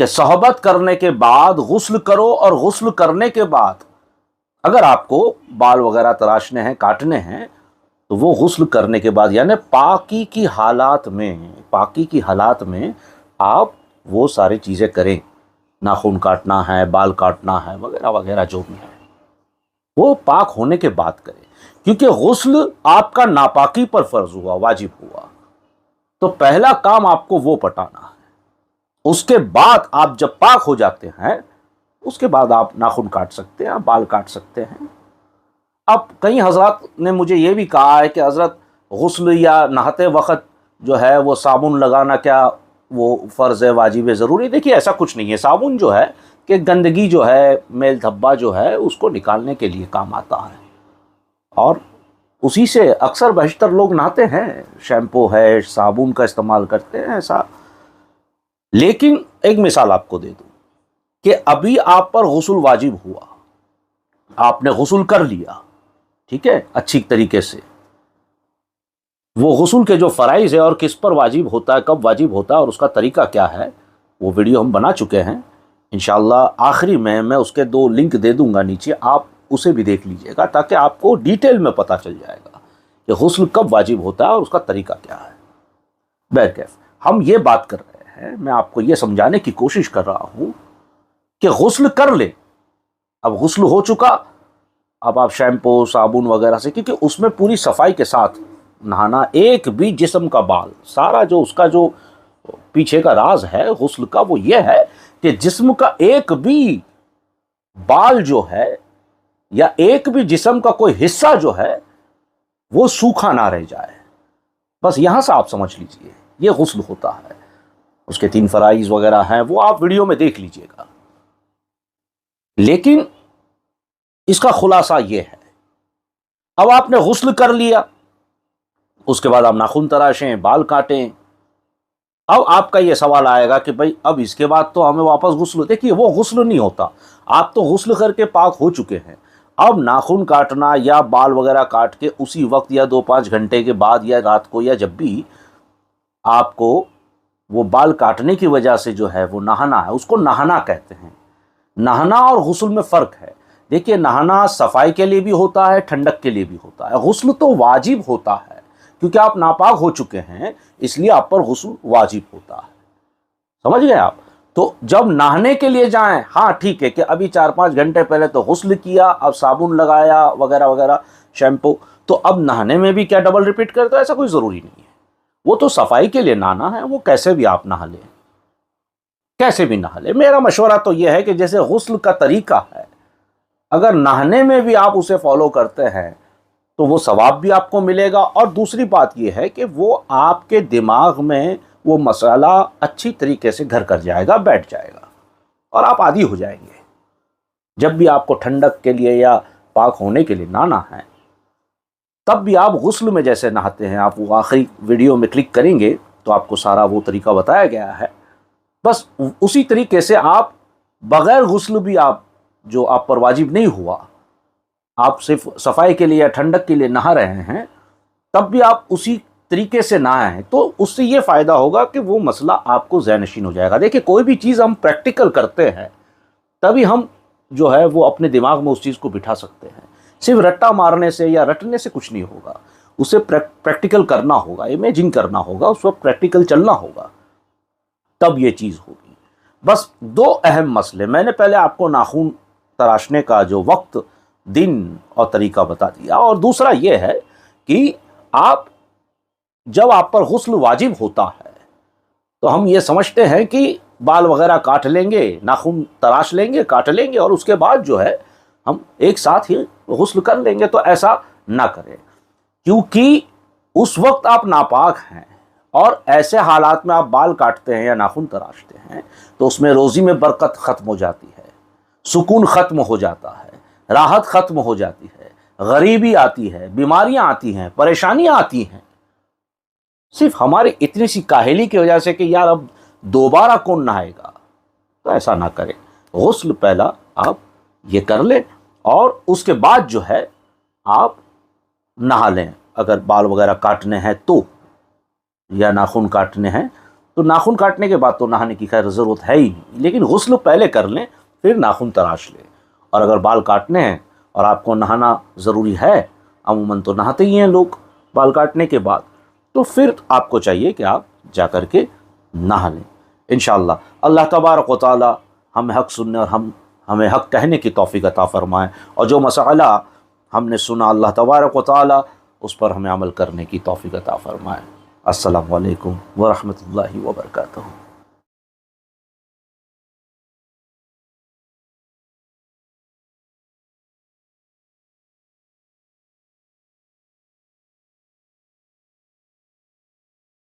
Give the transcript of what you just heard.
کہ صحبت کرنے کے بعد غسل کرو، اور غسل کرنے کے بعد اگر آپ کو بال وغیرہ تراشنے ہیں، کاٹنے ہیں، تو وہ غسل کرنے کے بعد یعنی پاکی کی حالات میں آپ وہ ساری چیزیں کریں، ناخن کاٹنا ہے، بال کاٹنا ہے، وغیرہ وغیرہ جو بھی ہے وہ پاک ہونے کے بعد کریں، کیونکہ غسل آپ کا ناپاکی پر فرض ہوا، واجب ہوا، تو پہلا کام آپ کو وہ پٹانا ہے۔ اس کے بعد آپ جب پاک ہو جاتے ہیں، اس کے بعد آپ ناخن کاٹ سکتے ہیں، بال کاٹ سکتے ہیں۔ اب کئی حضرات نے مجھے یہ بھی کہا ہے کہ حضرت غسل یا نہاتے وقت جو ہے وہ صابن لگانا کیا وہ فرض ہے، واجب ہے، ضروری؟ دیکھیے ایسا کچھ نہیں ہے۔ صابن جو ہے کہ گندگی جو ہے، میل دھبا جو ہے، اس کو نکالنے کے لیے کام آتا ہے، اور اسی سے اکثر بیشتر لوگ نہاتے ہیں، شیمپو ہے، صابن کا استعمال کرتے ہیں ایسا۔ لیکن ایک مثال آپ کو دے دوں کہ ابھی آپ پر غسل واجب ہوا، آپ نے غسل کر لیا، ٹھیک ہے، اچھی طریقے سے۔ وہ غسل کے جو فرائض ہے اور کس پر واجب ہوتا ہے، کب واجب ہوتا ہے، اور اس کا طریقہ کیا ہے، وہ ویڈیو ہم بنا چکے ہیں۔ انشاءاللہ آخری میں اس کے 2 لنک دے دوں گا نیچے، آپ اسے بھی دیکھ لیجئے گا تاکہ آپ کو ڈیٹیل میں پتہ چل جائے گا کہ غسل کب واجب ہوتا ہے اور اس کا طریقہ کیا ہے۔ بہرکیف ہم یہ بات کر رہے ہیں، میں آپ کو یہ سمجھانے کی کوشش کر رہا ہوں کہ غسل کر لے۔ اب غسل ہو چکا، اب آپ شیمپو، صابن وغیرہ سے، کیونکہ اس میں پوری صفائی کے ساتھ نہانا، ایک بھی جسم کا بال، سارا جو اس کا جو پیچھے کا راز ہے غسل کا، وہ یہ ہے کہ جسم کا ایک بھی بال جو ہے یا ایک بھی جسم کا کوئی حصہ جو ہے وہ سوکھا نہ رہ جائے۔ بس یہاں سے آپ سمجھ لیجئے یہ غسل ہوتا ہے۔ اس کے 3 فرائض وغیرہ ہیں، وہ آپ ویڈیو میں دیکھ لیجئے گا۔ لیکن اس کا خلاصہ یہ ہے، اب آپ نے غسل کر لیا، اس کے بعد آپ ناخن تراشیں، بال کاٹیں۔ اب آپ کا یہ سوال آئے گا کہ بھئی اب اس کے بعد تو ہمیں واپس غسل، دیکھیے وہ غسل نہیں ہوتا، آپ تو غسل کر کے پاک ہو چکے ہیں۔ اب ناخن کاٹنا یا بال وغیرہ کاٹ کے اسی وقت یا 2-5 گھنٹے کے بعد یا رات کو یا جب بھی آپ کو وہ بال کاٹنے کی وجہ سے جو ہے وہ نہانا ہے، اس کو نہانا کہتے ہیں۔ نہانا اور غسل میں فرق ہے۔ دیکھیے نہانا صفائی کے لیے بھی ہوتا ہے، ٹھنڈک کے لیے بھی ہوتا ہے۔ غسل تو واجب ہوتا ہے، کیونکہ آپ ناپاک ہو چکے ہیں، اس لیے آپ پر غسل واجب ہوتا ہے۔ سمجھ گئے آپ؟ تو جب نہانے کے لیے جائیں، ہاں ٹھیک ہے کہ ابھی 4-5 گھنٹے پہلے تو غسل کیا، اب صابن لگایا وغیرہ وغیرہ، شیمپو، تو اب نہانے میں بھی کیا ڈبل ریپیٹ کرتا ہے؟ ایسا کوئی ضروری نہیں ہے۔ وہ تو صفائی کے لیے نہانا ہے، وہ کیسے بھی آپ نہا لیں، کیسے بھی نہا لیں۔ میرا مشورہ تو یہ ہے کہ جیسے غسل کا طریقہ ہے، اگر نہانے میں بھی آپ اسے فالو کرتے ہیں تو وہ ثواب بھی آپ کو ملے گا، اور دوسری بات یہ ہے کہ وہ آپ کے دماغ میں وہ مسئلہ اچھی طریقے سے گھر کر جائے گا، بیٹھ جائے گا، اور آپ عادی ہو جائیں گے۔ جب بھی آپ کو ٹھنڈک کے لیے یا پاک ہونے کے لیے نہانا ہے، تب بھی آپ غسل میں جیسے نہاتے ہیں، آپ وہ آخری ویڈیو میں کلک کریں گے تو آپ کو سارا وہ طریقہ بتایا گیا ہے۔ بس اسی طریقے سے آپ بغیر غسل بھی آپ جو آپ پر واجب نہیں ہوا، آپ صرف صفائی کے لیے یا ٹھنڈک کے لیے نہا رہے ہیں، تب بھی آپ اسی طریقے سے نہائیں ہیں، تو اس سے یہ فائدہ ہوگا کہ وہ مسئلہ آپ کو ذہن نشین ہو جائے گا۔ دیکھیں کوئی بھی چیز ہم پریکٹیکل کرتے ہیں تبھی ہم جو ہے وہ اپنے دماغ میں اس چیز کو بٹھا سکتے ہیں۔ صرف رٹا مارنے سے یا رٹنے سے کچھ نہیں ہوگا، اسے پریکٹیکل کرنا ہوگا، امیجن کرنا ہوگا، اس وقت پریکٹیکل چلنا ہوگا، تب یہ چیز ہوگی۔ بس 2 اہم مسئلے میں نے پہلے آپ کو ناخن تراشنے کا جو وقت، دن اور طریقہ بتا دیا، اور دوسرا یہ ہے کہ جب آپ پر غسل واجب ہوتا ہے تو ہم یہ سمجھتے ہیں کہ بال وغیرہ کاٹ لیں گے، ناخن تراش لیں گے، کاٹ لیں گے، اور اس کے بعد جو ہے ہم ایک ساتھ ہی غسل کر لیں گے۔ تو ایسا نہ کریں، کیونکہ اس وقت آپ ناپاک ہیں، اور ایسے حالات میں آپ بال کاٹتے ہیں یا ناخن تراشتے ہیں تو اس میں روزی میں برکت ختم ہو جاتی ہے، سکون ختم ہو جاتا ہے، راحت ختم ہو جاتی ہے، غریبی آتی ہے، بیماریاں آتی ہیں، پریشانیاں آتی ہیں، صرف ہماری اتنی سی کاہلی کی وجہ سے کہ یار اب دوبارہ کون نہائے گا۔ تو ایسا نہ کریں، غسل پہلا آپ یہ کر لیں، اور اس کے بعد جو ہے آپ نہا لیں۔ اگر بال وغیرہ کاٹنے ہیں تو، یا ناخن کاٹنے ہیں تو ناخن کاٹنے کے بعد تو نہانے کی خیر ضرورت ہے ہی نہیں، لیکن غسل پہلے کر لیں پھر ناخن تراش لیں۔ اور اگر بال کاٹنے ہیں اور آپ کو نہانا ضروری ہے، عموماً تو نہاتے ہی ہیں لوگ بال کاٹنے کے بعد، تو پھر آپ کو چاہیے کہ آپ جا کر کے نہا لیں انشاءاللہ۔ اللہ تبارک و تعالی ہم حق سننے اور ہمیں حق کہنے کی توفیق عطا فرمائے، اور جو مسئلہ ہم نے سنا اللہ تبارک و تعالی اس پر ہمیں عمل کرنے کی توفیق عطا فرمائے۔ السلام علیکم ورحمۃ اللہ وبرکاتہ۔